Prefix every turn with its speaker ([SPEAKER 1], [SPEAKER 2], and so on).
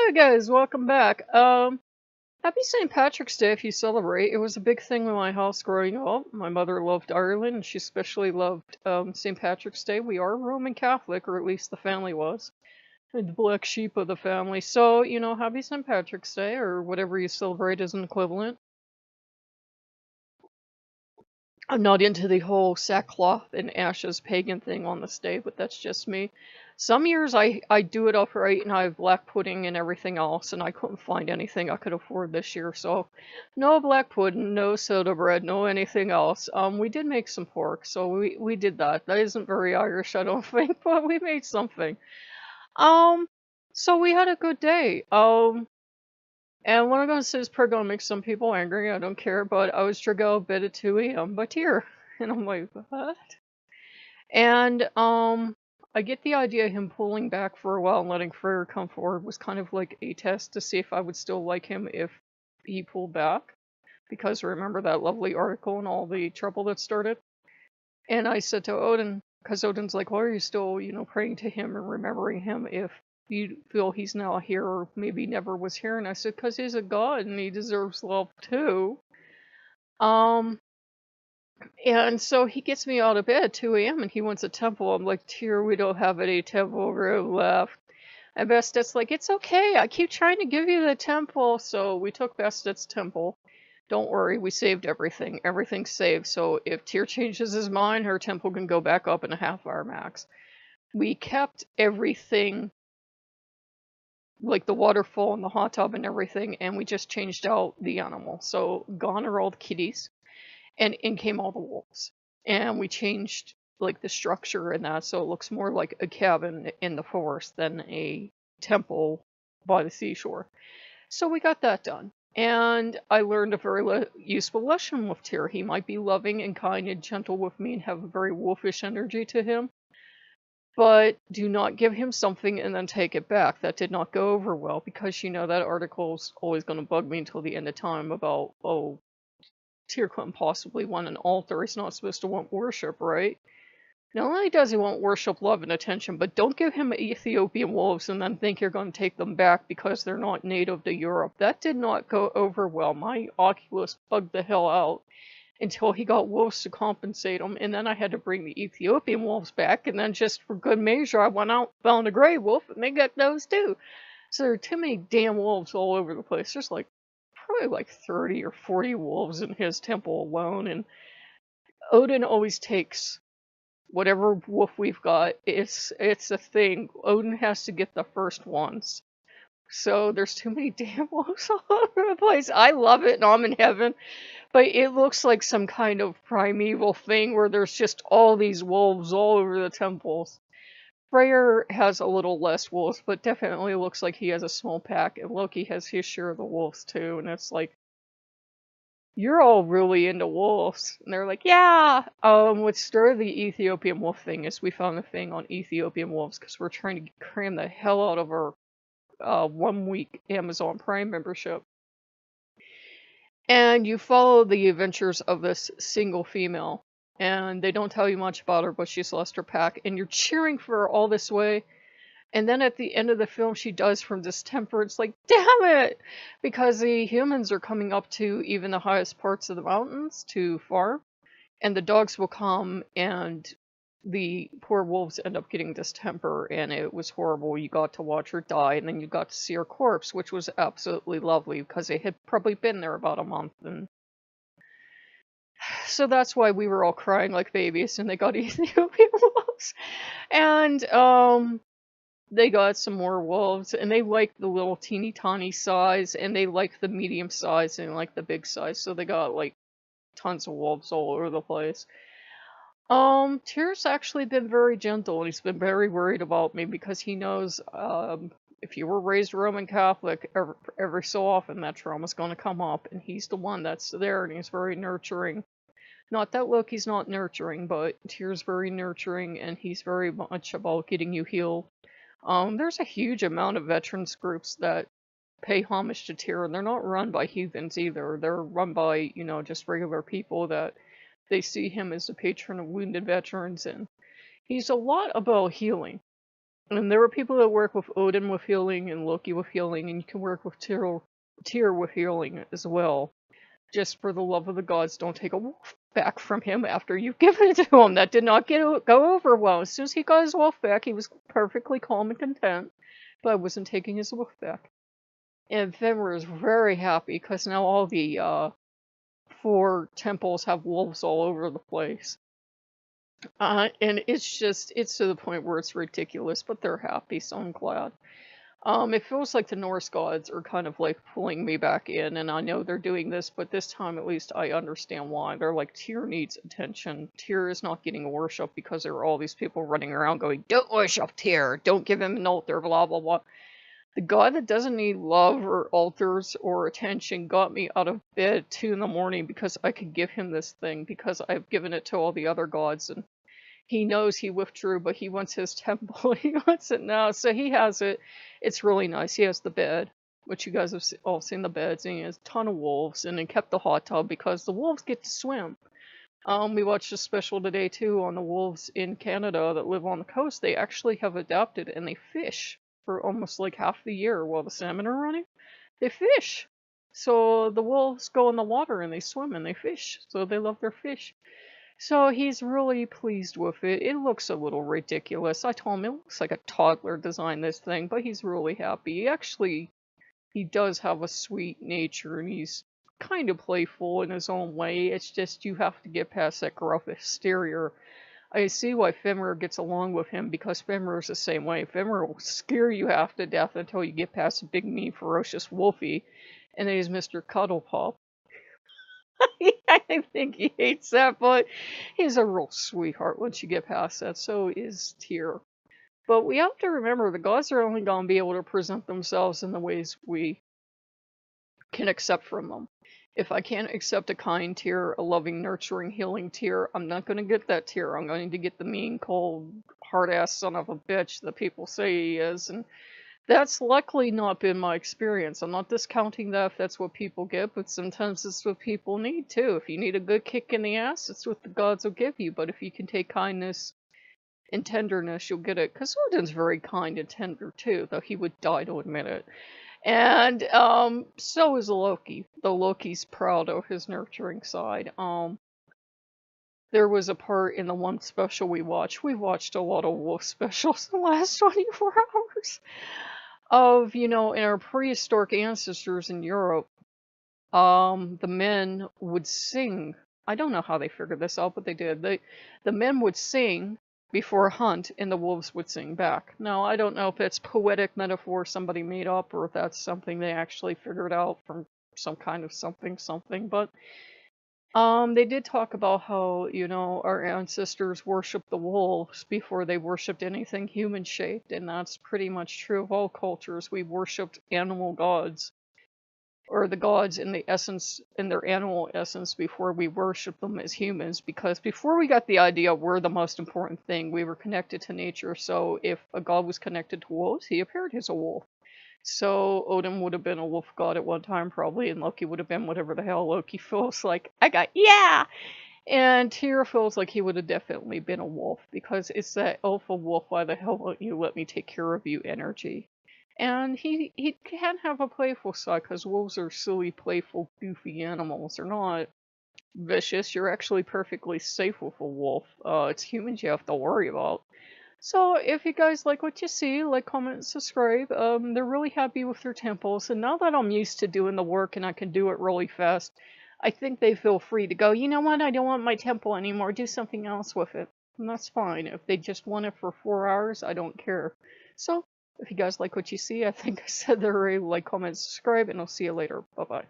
[SPEAKER 1] Hey guys, welcome back. Happy St. Patrick's Day if you celebrate. It was a big thing in my house growing up. My mother loved Ireland, and she especially loved St. Patrick's Day. We are Roman Catholic, or at least the family was. The black sheep of the family. So, happy St. Patrick's Day, or whatever you celebrate as an equivalent. I'm not into the whole sackcloth and ashes pagan thing on this day, but that's just me. Some years I do it upright and I have black pudding and everything else, and I couldn't find anything I could afford this year, so no black pudding, no soda bread, no anything else. We did make some pork, so we did that. That isn't very Irish, I don't think, but we made something. Um, so we had a good day. And what I'm going to say is probably going to make some people angry. I don't care, but I was drug out of bed at 2 a.m. by Tyr. And I'm like, what? And I get the idea of him pulling back for a while and letting Freyr come forward was kind of like a test to see if I would still like him if he pulled back. Because remember that lovely article and all the trouble that started? And I said to Odin, because Odin's like, why are you still, praying to him and remembering him if you feel he's now here or maybe never was here? And I said, because he's a god and he deserves love too. And so he gets me out of bed at 2 a.m. and he wants a temple. I'm like, Tyr, we don't have any temple room left. And Bastet's like, it's okay. I keep trying to give you the temple. So we took Bastet's temple. Don't worry, we saved everything. Everything's saved. So if Tyr changes his mind, her temple can go back up in a half-hour max. We kept everything, like the waterfall and the hot tub and everything, and we just changed out the animal. So gone are all the kitties, and in came all the wolves. And we changed like the structure in that, so it looks more like a cabin in the forest than a temple by the seashore. So we got that done. And I learned a very useful lesson with Tyr. He might be loving and kind and gentle with me and have a very wolfish energy to him. But do not give him something and then take it back. That did not go over well because, that article's always going to bug me until the end of time about, oh, Tyr couldn't possibly want an altar. He's not supposed to want worship, right? Not only does he want worship, love, and attention, but don't give him Ethiopian wolves and then think you're going to take them back because they're not native to Europe. That did not go over well. My Oculus bugged the hell out until he got wolves to compensate him, and then I had to bring the Ethiopian wolves back, and then just for good measure, I went out, found a gray wolf, and they got those too. So there are too many damn wolves all over the place. There's probably like 30 or 40 wolves in his temple alone, and Odin always takes whatever wolf we've got. It's a thing. Odin has to get the first ones. So there's too many damn wolves all over the place. I love it and I'm in heaven. But it looks like some kind of primeval thing where there's just all these wolves all over the temples. Freyr has a little less wolves, but definitely looks like he has a small pack. And Loki has his share of the wolves too. And it's like, you're all really into wolves. And they're like, yeah. What started the Ethiopian wolf thing is we found a thing on Ethiopian wolves because we're trying to cram the hell out of our 1 week Amazon Prime membership. And you follow the adventures of this single female. And they don't tell you much about her, but she's lost her pack. And you're cheering for her all this way. And then at the end of the film, she dies from distemper. It's like, damn it! Because the humans are coming up to even the highest parts of the mountains to farm. And the dogs will come, and the poor wolves end up getting distemper. And it was horrible. You got to watch her die, and then you got to see her corpse, which was absolutely lovely, because it had probably been there about a month. And so that's why we were all crying like babies, and they got Ethiopian wolves. And, they got some more wolves, and they like the little teeny tiny size, and they like the medium size, and like the big size, so they got like tons of wolves all over the place. Tyr's actually been very gentle, and he's been very worried about me because he knows, if you were raised Roman Catholic, every so often that trauma's gonna come up, and he's the one that's there, and he's very nurturing. Not that Loki's not nurturing, but Tyr's very nurturing, and he's very much about getting you healed. There's a huge amount of veterans groups that pay homage to Tyr, and they're not run by heathens either. They're run by, just regular people that they see him as the patron of wounded veterans, and he's a lot about healing. And there are people that work with Odin with healing and Loki with healing, and you can work with Tyr with healing as well. Just for the love of the gods, don't take a wolf back from him after you've given it to him. That did not go over well. As soon as he got his wolf back, he was perfectly calm and content, but I wasn't taking his wolf back. And Fenrir is very happy because now all the 4 temples have wolves all over the place. And it's to the point where it's ridiculous, but they're happy, so I'm glad. It feels like the Norse gods are kind of like pulling me back in, and I know they're doing this, but this time at least I understand why. They're like, Tyr needs attention. Tyr is not getting worshipped because there are all these people running around going, don't worship Tyr, don't give him an altar, blah, blah, blah. The god that doesn't need love or altars or attention got me out of bed at 2 in the morning because I could give him this thing, because I've given it to all the other gods, and he knows he withdrew, but he wants his temple. He wants it now, so he has it. It's really nice. He has the bed, which you guys have all seen the beds, and he has a ton of wolves, and he kept the hot tub because the wolves get to swim. We watched a special today, too, on the wolves in Canada that live on the coast. They actually have adapted, and they fish for almost like half the year while the salmon are running. They fish. So the wolves go in the water, and they swim, and they fish. So they love their fish. So he's really pleased with it. It looks a little ridiculous. I told him it looks like a toddler designed this thing, but he's really happy. He does have a sweet nature, and he's kind of playful in his own way. It's just you have to get past that gruff exterior. I see why Fenrir gets along with him, because Fenrir's the same way. Fenrir will scare you half to death until you get past a big, mean, ferocious wolfie, and then he's Mr. Cuddle Pup. I think he hates that, but he's a real sweetheart once you get past that. So is Tyr. But we have to remember the gods are only going to be able to present themselves in the ways we can accept from them. If I can't accept a kind Tyr, a loving, nurturing, healing Tyr, I'm not going to get that Tyr. I'm going to get the mean, cold, hard-ass son of a bitch that people say he is, and that's luckily not been my experience. I'm not discounting that if that's what people get, but sometimes it's what people need too. If you need a good kick in the ass, it's what the gods will give you. But if you can take kindness and tenderness, you'll get it. Because Odin's very kind and tender too, though he would die to admit it. And so is Loki, though Loki's proud of his nurturing side. There was a part in the one special we watched. We watched a lot of wolf specials in the last 24 hours. Of, in our prehistoric ancestors in Europe, the men would sing. I don't know how they figured this out, but they did. The men would sing before a hunt, and the wolves would sing back. Now, I don't know if it's poetic metaphor somebody made up, or if that's something they actually figured out from some kind of something, but they did talk about how, our ancestors worshipped the wolves before they worshipped anything human-shaped, and that's pretty much true of all cultures. We worshipped animal gods, or the gods in their animal essence, before we worshipped them as humans, because before we got the idea we're the most important thing, we were connected to nature, so if a god was connected to wolves, he appeared as a wolf. So Odin would have been a wolf god at one time, probably, and Loki would have been whatever the hell Loki feels like. Yeah! And Tyr feels like he would have definitely been a wolf, because it's that alpha wolf, why the hell won't you let me take care of you energy. And he can have a playful side, because wolves are silly, playful, goofy animals. They're not vicious. You're actually perfectly safe with a wolf. It's humans you have to worry about. So if you guys like what you see, like, comment, and subscribe. They're really happy with their temples, and now that I'm used to doing the work and I can do it really fast, I think they feel free to go, you know what, I don't want my temple anymore, do something else with it. And that's fine. If they just want it for 4 hours, I don't care. So, if you guys like what you see, I think I said they're ready, like, comment, subscribe, and I'll see you later. Bye-bye.